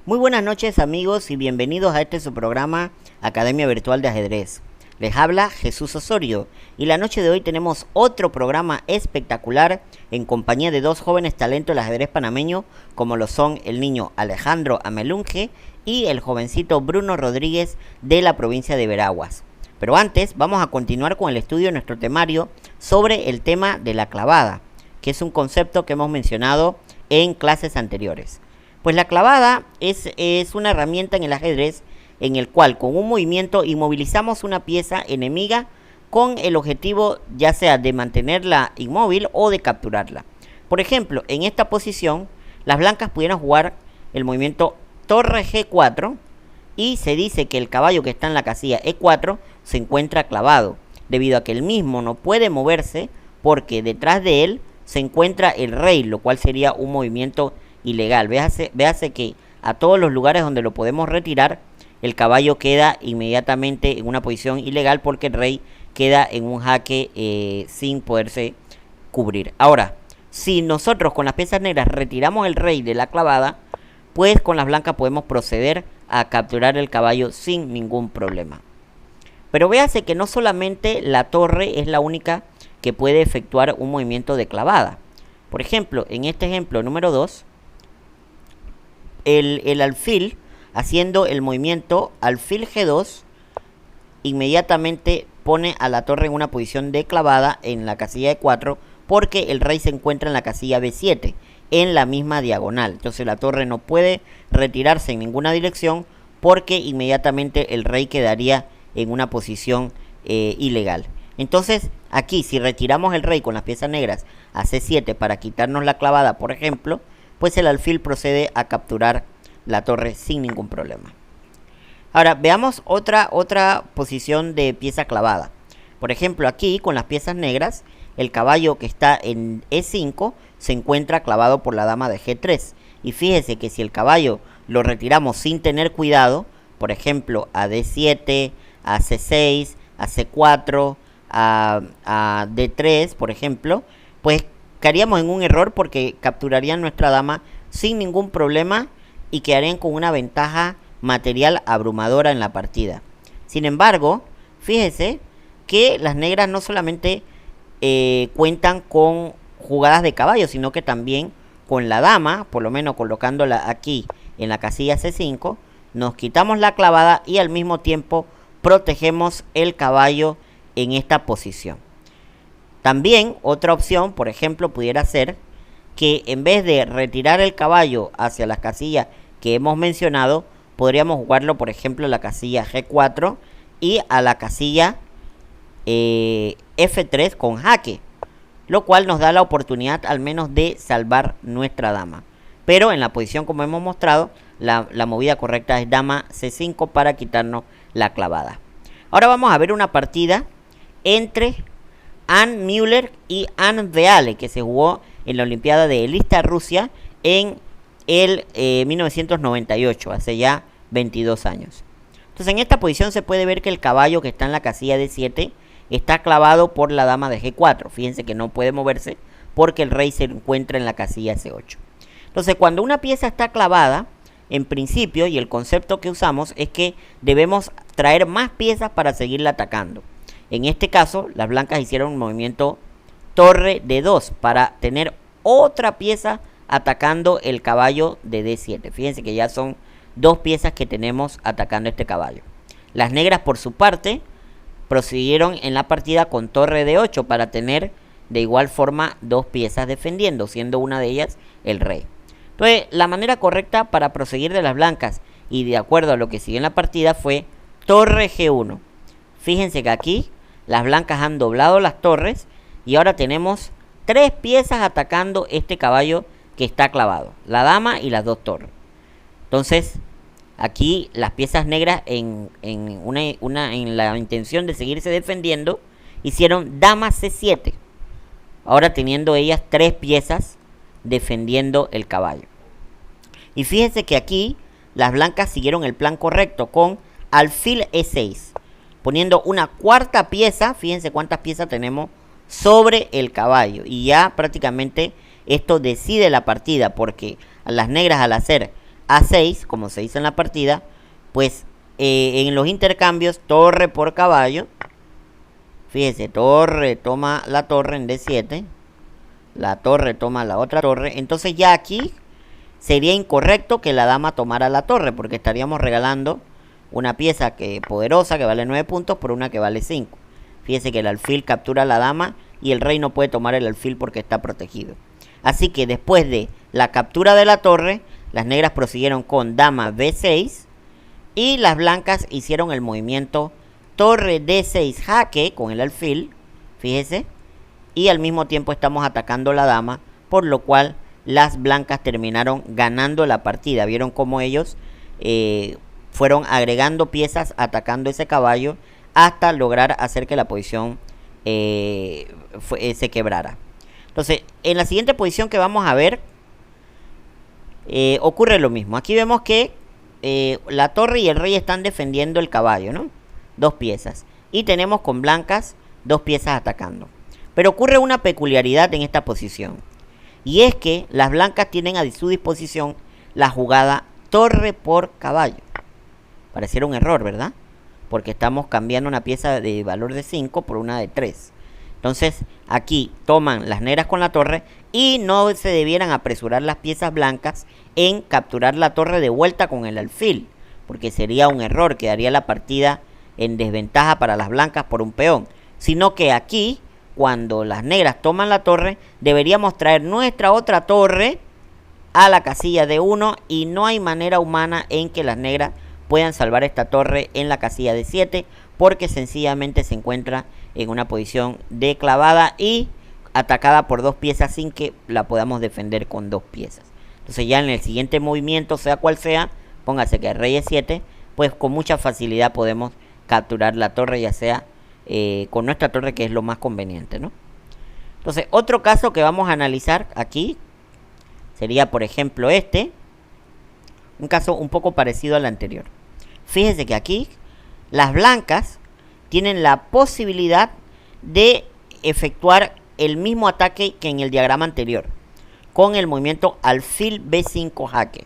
Muy buenas noches amigos y bienvenidos a su programa Academia Virtual de Ajedrez. Les habla Jesús Osorio y la noche de hoy tenemos otro programa espectacular en compañía de dos jóvenes talentos del ajedrez panameño como lo son el niño Alejandro Amelunge y el jovencito Bruno Rodríguez de la provincia de Veraguas. Pero antes vamos a continuar con el estudio de nuestro temario sobre el tema de la clavada, que es un concepto que hemos mencionado en clases anteriores. Pues la clavada es una herramienta en el ajedrez en el cual con un movimiento inmovilizamos una pieza enemiga con el objetivo ya sea de mantenerla inmóvil o de capturarla. Por ejemplo, en esta posición las blancas pudieran jugar el movimiento torre G4 y se dice que el caballo que está en la casilla E4 se encuentra clavado, debido a que el mismo no puede moverse porque detrás de él se encuentra el rey, lo cual sería un movimiento ilegal. Véase que a todos los lugares donde lo podemos retirar, el caballo queda inmediatamente en una posición ilegal porque el rey queda en un jaque sin poderse cubrir. Ahora, si nosotros con las piezas negras retiramos el rey de la clavada, pues con las blancas podemos proceder a capturar el caballo sin ningún problema. Pero véase que no solamente la torre es la única que puede efectuar un movimiento de clavada. Por ejemplo, en este ejemplo número 2, el alfil haciendo el movimiento alfil G2 inmediatamente pone a la torre en una posición de clavada en la casilla de 4 porque el rey se encuentra en la casilla B7 en la misma diagonal. Entonces la torre no puede retirarse en ninguna dirección porque inmediatamente el rey quedaría en una posición ilegal. Entonces aquí si retiramos el rey con las piezas negras a C7 para quitarnos la clavada, por ejemplo, pues el alfil procede a capturar la torre sin ningún problema. Ahora veamos otra posición de pieza clavada. Por ejemplo, aquí con las piezas negras, el caballo que está en E5 se encuentra clavado por la dama de G3. Y fíjese que si el caballo lo retiramos sin tener cuidado, por ejemplo a D7, a C6, a C4, a D3, por ejemplo, pues caeríamos en un error porque capturarían nuestra dama sin ningún problema y quedarían con una ventaja material abrumadora en la partida. Sin embargo, fíjese que las negras no solamente cuentan con jugadas de caballo, sino que también con la dama, por lo menos colocándola aquí en la casilla C5, nos quitamos la clavada y al mismo tiempo protegemos el caballo en esta posición. También otra opción, por ejemplo, pudiera ser que en vez de retirar el caballo hacia las casillas que hemos mencionado, podríamos jugarlo, por ejemplo, a la casilla G4 y a la casilla F3 con jaque, lo cual nos da la oportunidad al menos de salvar nuestra dama. Pero en la posición como hemos mostrado, la movida correcta es dama C5 para quitarnos la clavada. Ahora vamos a ver una partida entre Anne Müller y Anne Veale, que se jugó en la Olimpiada de Elista, Rusia, en el 1998, hace ya 22 años. Entonces en esta posición se puede ver que el caballo que está en la casilla D7 está clavado por la dama de G4. Fíjense que no puede moverse porque el rey se encuentra en la casilla C8. Entonces cuando una pieza está clavada, en principio, y el concepto que usamos es que debemos traer más piezas para seguirla atacando. En este caso, las blancas hicieron un movimiento torre D2 para tener otra pieza atacando el caballo de D7. Fíjense que ya son dos piezas que tenemos atacando este caballo. Las negras, por su parte, prosiguieron en la partida con torre D8 para tener de igual forma dos piezas defendiendo, siendo una de ellas el rey. Entonces, la manera correcta para proseguir de las blancas y de acuerdo a lo que siguió en la partida fue torre G1. Fíjense que aquí las blancas han doblado las torres y ahora tenemos tres piezas atacando este caballo que está clavado, la dama y las dos torres. Entonces aquí las piezas negras en la intención de seguirse defendiendo hicieron dama C7, ahora teniendo ellas tres piezas defendiendo el caballo. Y fíjense que aquí las blancas siguieron el plan correcto con alfil E6, poniendo una cuarta pieza. Fíjense cuántas piezas tenemos sobre el caballo y ya prácticamente esto decide la partida, porque a las negras al hacer A6, como se dice en la partida, pues en los intercambios, torre por caballo, fíjese, torre toma la torre en D7, la torre toma la otra torre, entonces ya aquí sería incorrecto que la dama tomara la torre, porque estaríamos regalando una pieza poderosa que vale 9 puntos por una que vale 5. Fíjese que el alfil captura a la dama y el rey no puede tomar el alfil porque está protegido. Así que después de la captura de la torre, las negras prosiguieron con dama B6 y las blancas hicieron el movimiento torre D6 jaque con el alfil, fíjese, y al mismo tiempo estamos atacando la dama, por lo cual las blancas terminaron ganando la partida. Vieron cómo ellos fueron agregando piezas, atacando ese caballo, hasta lograr hacer que la posición se quebrara. Entonces, en la siguiente posición que vamos a ver, ocurre lo mismo. Aquí vemos que la torre y el rey están defendiendo el caballo, ¿no? Dos piezas. Y tenemos con blancas 2 piezas atacando. Pero ocurre una peculiaridad en esta posición. Y es que las blancas tienen a su disposición la jugada torre por caballo. Pareciera un error, ¿verdad? Porque estamos cambiando una pieza de valor de 5 por una de 3. Entonces aquí toman las negras con la torre y no se debieran apresurar las piezas blancas en capturar la torre de vuelta con el alfil, porque sería un error, quedaría la partida en desventaja para las blancas por un peón. Sino que aquí, cuando las negras toman la torre, deberíamos traer nuestra otra torre a la casilla de 1 y no hay manera humana en que las negras puedan salvar esta torre en la casilla de 7, porque sencillamente se encuentra en una posición de clavada y atacada por 2 piezas sin que la podamos defender con 2 piezas. Entonces ya en el siguiente movimiento, sea cual sea, póngase que el rey es 7, pues con mucha facilidad podemos capturar la torre, ya sea con nuestra torre, que es lo más conveniente, ¿no? Entonces otro caso que vamos a analizar aquí sería, por ejemplo, un caso un poco parecido al anterior. Fíjese que aquí las blancas tienen la posibilidad de efectuar el mismo ataque que en el diagrama anterior, con el movimiento alfil B5 jaque.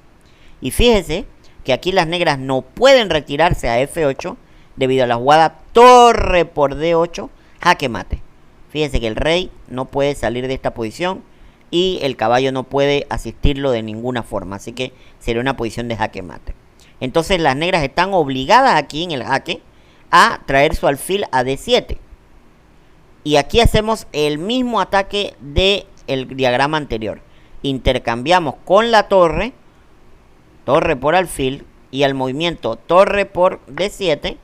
Y fíjese que aquí las negras no pueden retirarse a F8 debido a la jugada torre por D8 jaque mate. Fíjese que el rey no puede salir de esta posición y el caballo no puede asistirlo de ninguna forma, así que sería una posición de jaque mate. Entonces las negras están obligadas aquí en el jaque a traer su alfil a D7. Y aquí hacemos el mismo ataque del diagrama anterior. Intercambiamos con la torre, torre por alfil, y al movimiento torre por D7,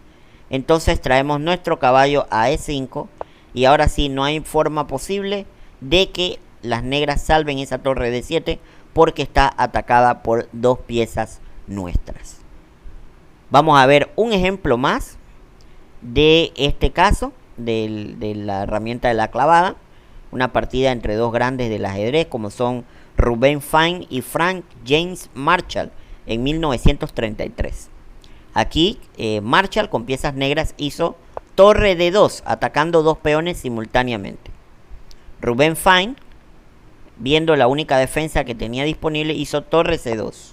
entonces traemos nuestro caballo a E5. Y ahora sí, no hay forma posible de que las negras salven esa torre de 7 porque está atacada por 2 piezas nuestras. Vamos a ver un ejemplo más de este caso de la herramienta de la clavada. Una partida entre 2 grandes del ajedrez como son Rubén Fine y Frank James Marshall en 1933. Aquí Marshall con piezas negras hizo torre de 2 atacando 2 peones simultáneamente. Rubén Fine, viendo la única defensa que tenía disponible, hizo torre C2.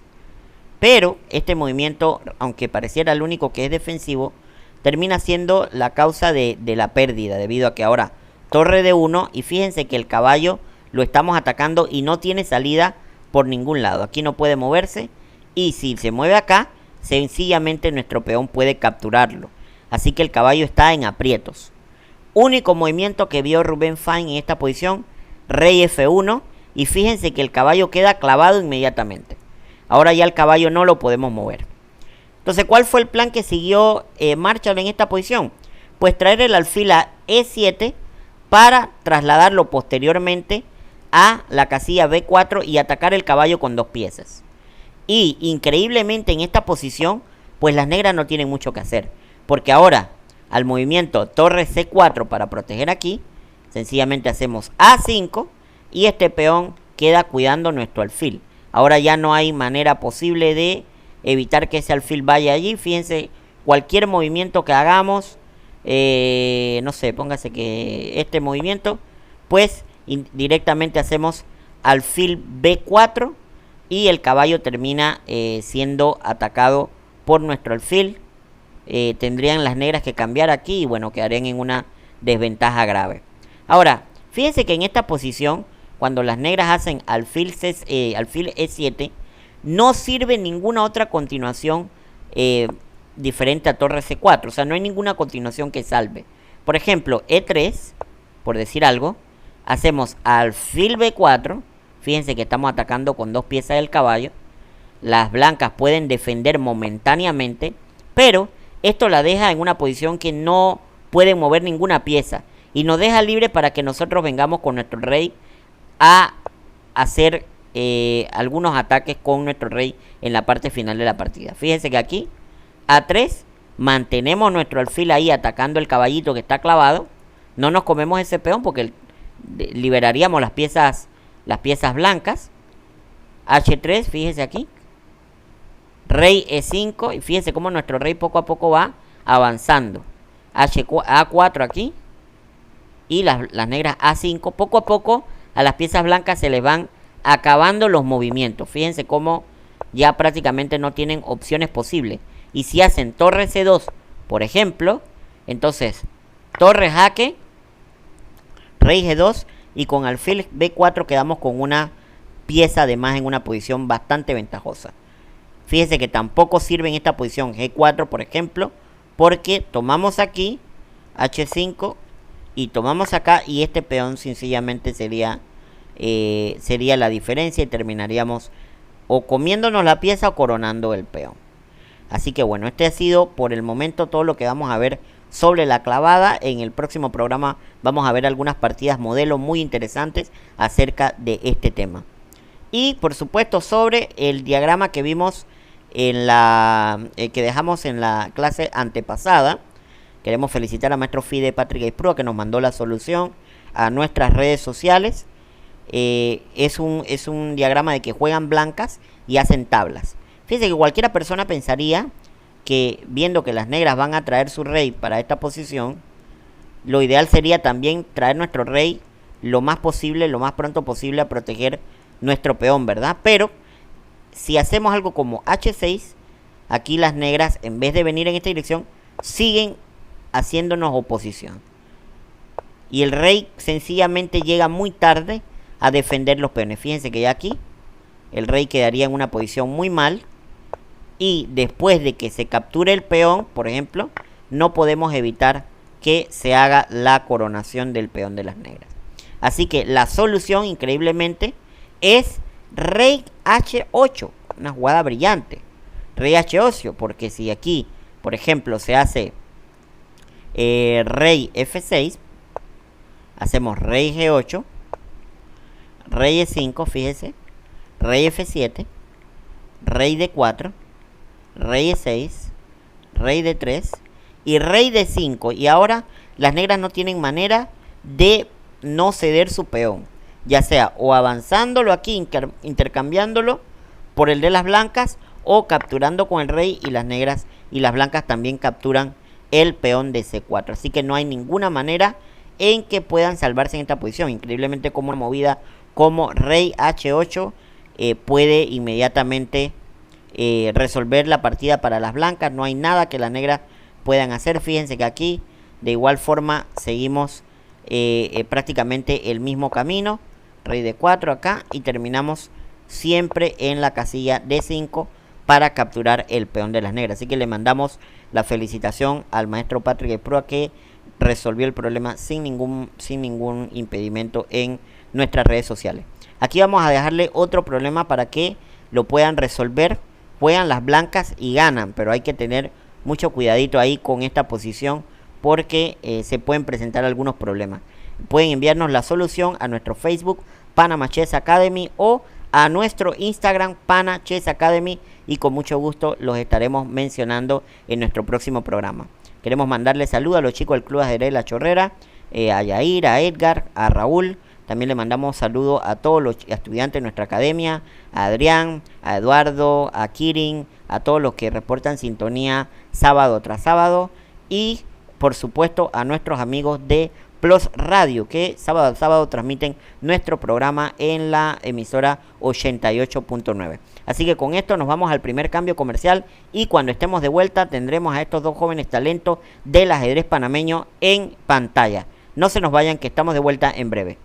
Pero este movimiento, aunque pareciera el único que es defensivo, termina siendo la causa de la pérdida, debido a que ahora torre de 1, y fíjense que el caballo lo estamos atacando y no tiene salida por ningún lado. Aquí no puede moverse, y si se mueve acá, sencillamente nuestro peón puede capturarlo. Así que el caballo está en aprietos. Único movimiento que vio Rubén Fine en esta posición, rey F1, y fíjense que el caballo queda clavado inmediatamente. Ahora ya el caballo no lo podemos mover. Entonces, ¿cuál fue el plan que siguió Marshall en esta posición? Pues traer el alfil a E7 para trasladarlo posteriormente a la casilla B4 y atacar el caballo con 2 piezas. Y increíblemente en esta posición, pues las negras no tienen mucho que hacer, porque ahora al movimiento torre C4 para proteger aquí, sencillamente hacemos A5 y este peón queda cuidando nuestro alfil. Ahora ya no hay manera posible de evitar que ese alfil vaya allí. Fíjense, cualquier movimiento que hagamos, no sé, póngase que este movimiento, pues directamente hacemos alfil B4 y el caballo termina siendo atacado por nuestro alfil. Tendrían las negras que cambiar aquí y bueno, quedarían en una desventaja grave. Ahora, fíjense que en esta posición, cuando las negras hacen alfil E7, no sirve ninguna otra continuación diferente a torre C4. O sea, no hay ninguna continuación que salve. Por ejemplo, E3, por decir algo, hacemos alfil B4. Fíjense que estamos atacando con 2 piezas del caballo. Las blancas pueden defender momentáneamente, pero esto la deja en una posición que no pueden mover ninguna pieza y nos deja libre para que nosotros vengamos con nuestro rey a hacer algunos ataques con nuestro rey en la parte final de la partida. Fíjense que aquí A3 mantenemos nuestro alfil ahí atacando el caballito que está clavado. No nos comemos ese peón porque liberaríamos las piezas blancas. H3, fíjense aquí, rey E5, y fíjense cómo nuestro rey poco a poco va avanzando. A4 aquí, y las negras A5. Poco a poco a las piezas blancas se les van acabando los movimientos. Fíjense cómo ya prácticamente no tienen opciones posibles. Y si hacen torre C2, por ejemplo, entonces torre jaque, rey G2, y con alfil B4 quedamos con una pieza de más en una posición bastante ventajosa. Fíjense que tampoco sirve en esta posición G4, por ejemplo, porque tomamos aquí H5 y tomamos acá, y este peón sencillamente sería la diferencia y terminaríamos o comiéndonos la pieza o coronando el peón. Así que bueno, este ha sido por el momento todo lo que vamos a ver sobre la clavada. En el próximo programa vamos a ver algunas partidas modelo muy interesantes acerca de este tema. Y por supuesto sobre el diagrama que vimos en que dejamos en la clase antepasada. Queremos felicitar a maestro Fide Patrick Esprúa, que nos mandó la solución a nuestras redes sociales. Es un diagrama de que juegan blancas y hacen tablas. Fíjense que cualquiera persona pensaría que, viendo que las negras van a traer su rey para esta posición, lo ideal sería también traer nuestro rey lo más posible, lo más pronto posible, a proteger nuestro peón, ¿verdad? Pero si hacemos algo como H6, aquí las negras, en vez de venir en esta dirección, siguen haciéndonos oposición. Y el rey sencillamente llega muy tarde a defender los peones. Fíjense que ya aquí el rey quedaría en una posición muy mal. Y después de que se capture el peón, por ejemplo, no podemos evitar que se haga la coronación del peón de las negras. Así que la solución, increíblemente, es rey H8. Una jugada brillante. Rey H8, porque si aquí, por ejemplo, se hace rey F6, hacemos rey G8, rey E5, fíjese, rey F7, rey D4, rey E6, rey D3 y rey D5. Y ahora las negras no tienen manera de no ceder su peón, ya sea o avanzándolo aquí, intercambiándolo por el de las blancas, o capturando con el rey, y las negras y las blancas también capturan el peón de C4. Así que no hay ninguna manera en que puedan salvarse en esta posición. Increíblemente, como una movida como rey H8 puede inmediatamente resolver la partida para las blancas. No hay nada que las negras puedan hacer. Fíjense que aquí de igual forma seguimos prácticamente el mismo camino. Rey D4 acá, y terminamos siempre en la casilla D5 para capturar el peón de las negras. Así que le mandamos la felicitación al maestro Patrick Esprúa, que resolvió el problema sin ningún impedimento en nuestras redes sociales. Aquí vamos a dejarle otro problema para que lo puedan resolver. Juegan las blancas y ganan, pero hay que tener mucho cuidadito ahí con esta posición, porque se pueden presentar algunos problemas. Pueden enviarnos la solución a nuestro Facebook Panama Chess Academy o a nuestro Instagram Pana Chess Academy, y con mucho gusto los estaremos mencionando en nuestro próximo programa. Queremos mandarle saludos a los chicos del Club Ajedrez La Chorrera, a Yair, a Edgar, a Raúl. También le mandamos saludos a todos los estudiantes de nuestra academia, a Adrián, a Eduardo, a Kirin, a todos los que reportan sintonía sábado tras sábado, y por supuesto a nuestros amigos de Plus Radio, que sábado a sábado transmiten nuestro programa en la emisora 88.9. Así que con esto nos vamos al primer cambio comercial y cuando estemos de vuelta tendremos a estos dos jóvenes talentos del ajedrez panameño en pantalla. No se nos vayan, que estamos de vuelta en breve.